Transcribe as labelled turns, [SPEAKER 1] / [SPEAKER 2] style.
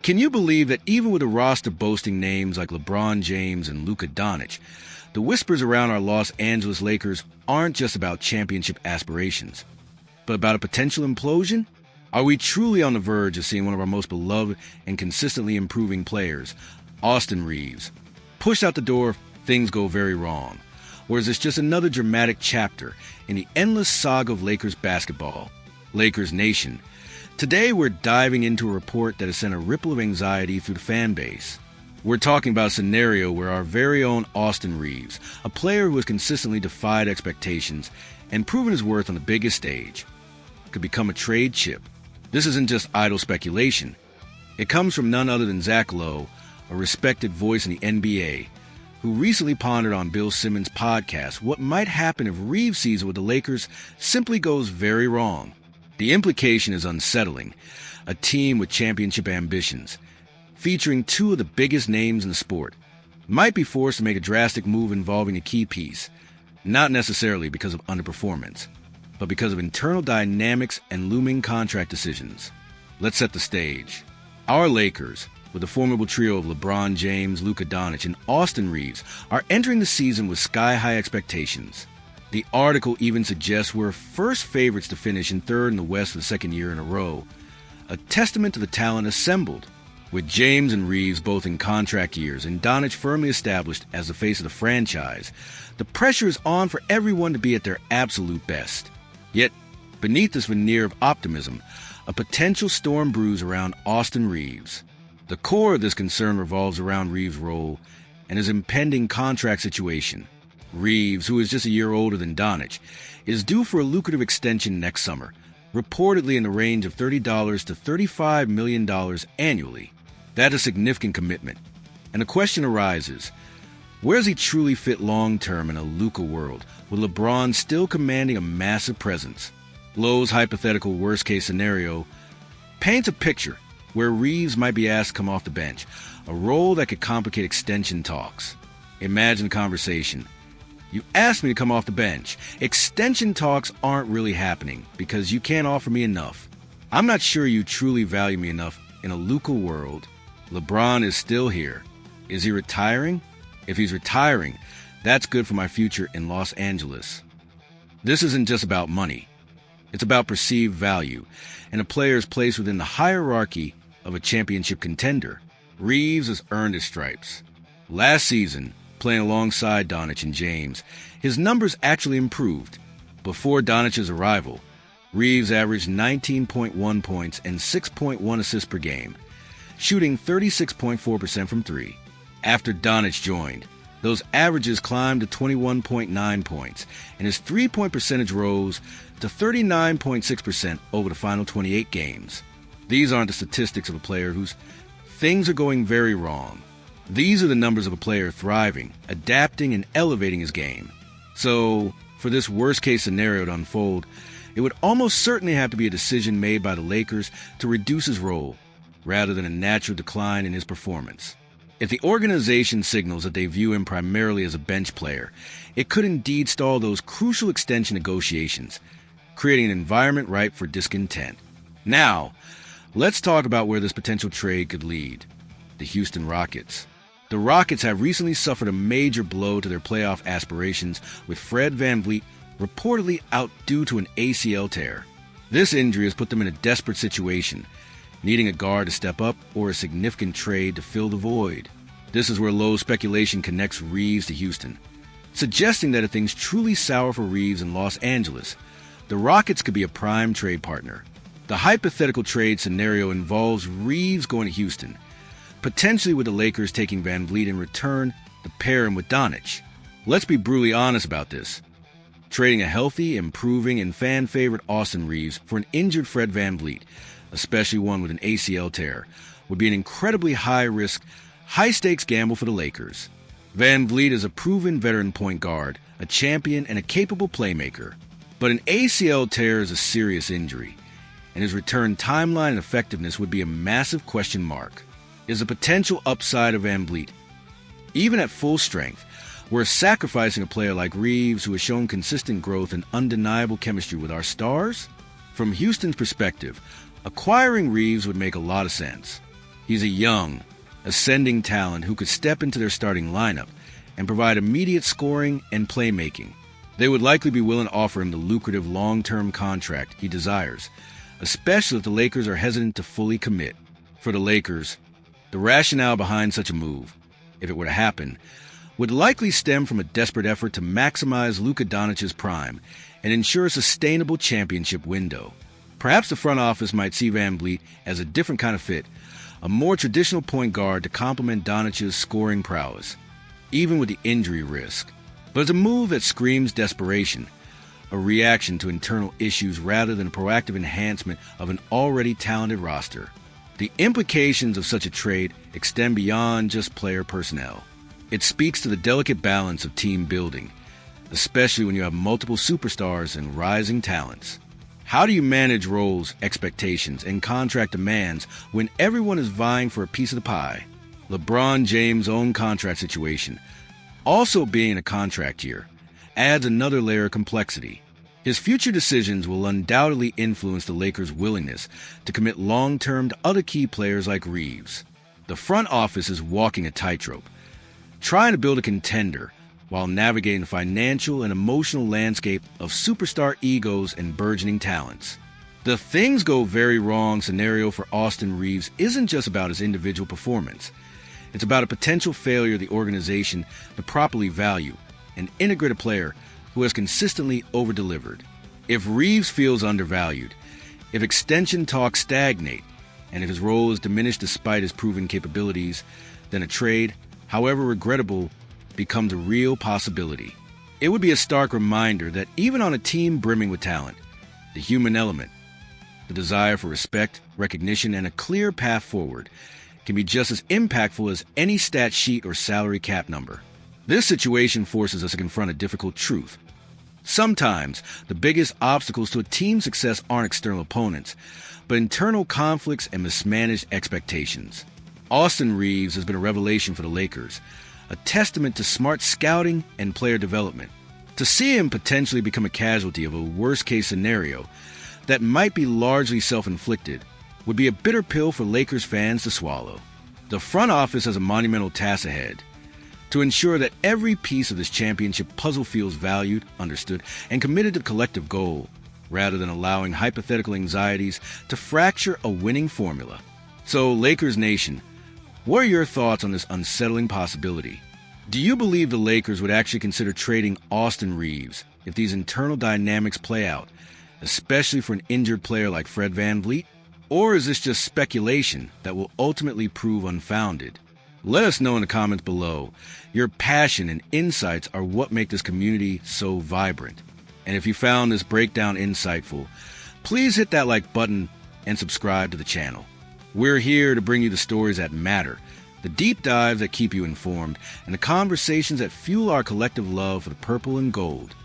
[SPEAKER 1] Can you believe that even with a roster boasting names like LeBron James and Luka Doncic, the whispers around our Los Angeles Lakers aren't just about championship aspirations, but about a potential implosion? Are we truly on the verge of seeing one of our most beloved and consistently improving players, Austin Reaves, pushed out the door if things go very wrong? Or is this just another dramatic chapter in the endless saga of Lakers basketball, Lakers Nation? Today we're diving into a report that has sent a ripple of anxiety through the fan base. We're talking about a scenario where our very own Austin Reaves, a player who has consistently defied expectations and proven his worth on the biggest stage, could become a trade chip. This isn't just idle speculation. It comes from none other than Zach Lowe, a respected voice in the NBA, who recently pondered on Bill Simmons' podcast what might happen if Reaves' season with the Lakers simply goes very wrong. The implication is unsettling. A team with championship ambitions, featuring two of the biggest names in the sport, might be forced to make a drastic move involving a key piece, not necessarily because of underperformance, but because of internal dynamics and looming contract decisions. Let's set the stage. Our Lakers, with the formidable trio of LeBron James, Luka Doncic, and Austin Reaves, are entering the season with sky-high expectations. The article even suggests we're first favorites to finish in third in the West for the second year in a row, a testament to the talent assembled. With James and Reaves both in contract years and Doncic firmly established as the face of the franchise, the pressure is on for everyone to be at their absolute best. Yet, beneath this veneer of optimism, a potential storm brews around Austin Reaves. The core of this concern revolves around Reaves' role and his impending contract situation. Reaves, who is just a year older than Doncic, is due for a lucrative extension next summer, reportedly in the range of $30 to $35 million annually. That's a significant commitment. And the question arises, where does he truly fit long-term in a Luka world, with LeBron still commanding a massive presence? Lowe's hypothetical worst-case scenario paints a picture where Reaves might be asked to come off the bench, a role that could complicate extension talks. Imagine the conversation. You asked me to come off the bench. Extension talks aren't really happening because you can't offer me enough. I'm not sure you truly value me enough in a Luka world. LeBron is still here. Is he retiring? If he's retiring, that's good for my future in Los Angeles. This isn't just about money. It's about perceived value and a player's place within the hierarchy of a championship contender. Reaves has earned his stripes. Last season, playing alongside Doncic and James, his numbers actually improved. Before Doncic's arrival, Reaves averaged 19.1 points and 6.1 assists per game, shooting 36.4% from three. After Doncic joined, those averages climbed to 21.9 points, and his three-point percentage rose to 39.6% over the final 28 games. These aren't the statistics of a player whose things are going very wrong. These are the numbers of a player thriving, adapting, and elevating his game. So, for this worst-case scenario to unfold, it would almost certainly have to be a decision made by the Lakers to reduce his role, rather than a natural decline in his performance. If the organization signals that they view him primarily as a bench player, it could indeed stall those crucial extension negotiations, creating an environment ripe for discontent. Now, let's talk about where this potential trade could lead. The Houston Rockets. The Rockets have recently suffered a major blow to their playoff aspirations, with Fred VanVleet reportedly out due to an ACL tear. This injury has put them in a desperate situation, needing a guard to step up or a significant trade to fill the void. This is where low speculation connects Reaves to Houston, suggesting that if things truly sour for Reaves in Los Angeles, the Rockets could be a prime trade partner. The hypothetical trade scenario involves Reaves going to Houston, potentially with the Lakers taking VanVleet in return to pair him with Doncic. Let's be brutally honest about this. Trading a healthy, improving, and fan-favorite Austin Reaves for an injured Fred VanVleet, especially one with an ACL tear, would be an incredibly high-risk, high-stakes gamble for the Lakers. VanVleet is a proven veteran point guard, a champion, and a capable playmaker. But an ACL tear is a serious injury, and his return timeline and effectiveness would be a massive question mark. Is the potential upside of VanVleet, even at full strength, worth sacrificing a player like Reaves, who has shown consistent growth and undeniable chemistry with our stars? From Houston's perspective, acquiring Reaves would make a lot of sense. He's a young, ascending talent who could step into their starting lineup and provide immediate scoring and playmaking. They would likely be willing to offer him the lucrative long-term contract he desires, especially if the Lakers are hesitant to fully commit. For the Lakers, the rationale behind such a move, if it were to happen, would likely stem from a desperate effort to maximize Luka Doncic's prime and ensure a sustainable championship window. Perhaps the front office might see VanVleet as a different kind of fit, a more traditional point guard to complement Doncic's scoring prowess, even with the injury risk. But it's a move that screams desperation, a reaction to internal issues rather than a proactive enhancement of an already talented roster. The implications of such a trade extend beyond just player personnel. It speaks to the delicate balance of team building, especially when you have multiple superstars and rising talents. How do you manage roles, expectations, and contract demands when everyone is vying for a piece of the pie? LeBron James' own contract situation, also being in a contract year, adds another layer of complexity. His future decisions will undoubtedly influence the Lakers' willingness to commit long-term to other key players like Reaves. The front office is walking a tightrope, trying to build a contender while navigating the financial and emotional landscape of superstar egos and burgeoning talents. The things go very wrong scenario for Austin Reaves isn't just about his individual performance. It's about a potential failure of the organization to properly value and integrate a player who has consistently over-delivered. If Reaves feels undervalued, if extension talks stagnate, and if his role is diminished despite his proven capabilities, then a trade, however regrettable, becomes a real possibility. It would be a stark reminder that even on a team brimming with talent, the human element, the desire for respect, recognition, and a clear path forward can be just as impactful as any stat sheet or salary cap number. This situation forces us to confront a difficult truth. Sometimes, the biggest obstacles to a team's success aren't external opponents, but internal conflicts and mismanaged expectations. Austin Reaves has been a revelation for the Lakers, a testament to smart scouting and player development. To see him potentially become a casualty of a worst-case scenario that might be largely self-inflicted would be a bitter pill for Lakers fans to swallow. The front office has a monumental task ahead to ensure that every piece of this championship puzzle feels valued, understood, and committed to the collective goal, rather than allowing hypothetical anxieties to fracture a winning formula. So, Lakers Nation, what are your thoughts on this unsettling possibility? Do you believe the Lakers would actually consider trading Austin Reaves if these internal dynamics play out, especially for an injured player like Fred VanVleet? Or is this just speculation that will ultimately prove unfounded? Let us know in the comments below. Your passion and insights are what make this community so vibrant. And if you found this breakdown insightful, please hit that like button and subscribe to the channel. We're here to bring you the stories that matter, the deep dives that keep you informed, and the conversations that fuel our collective love for the purple and gold.